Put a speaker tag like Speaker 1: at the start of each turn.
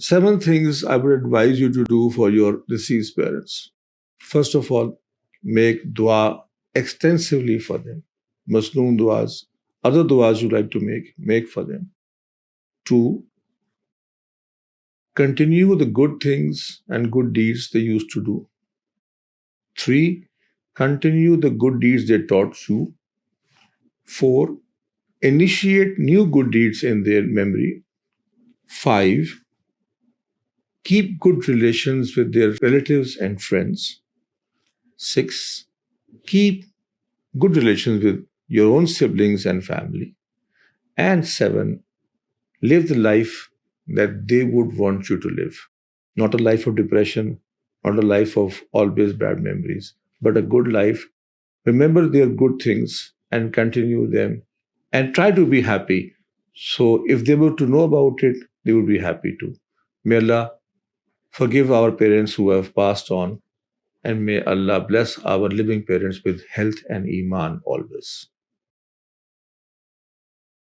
Speaker 1: 7 things I would advise you to do for your deceased parents. First of all, make dua extensively for them. Masnoon duas, other duas you like to make for them. 2, continue the good things and good deeds they used to do. 3, continue the good deeds they taught you. 4, initiate new good deeds in their memory. 5, keep good relations with their relatives and friends. 6, keep good relations with your own siblings and family. And 7, live the life that they would want you to live. Not a life of depression, not a life of always bad memories, but a good life. Remember their good things and continue them and try to be happy. So if they were to know about it, they would be happy too. May Allah forgive our parents who have passed on, and may Allah bless our living parents with health and Iman always.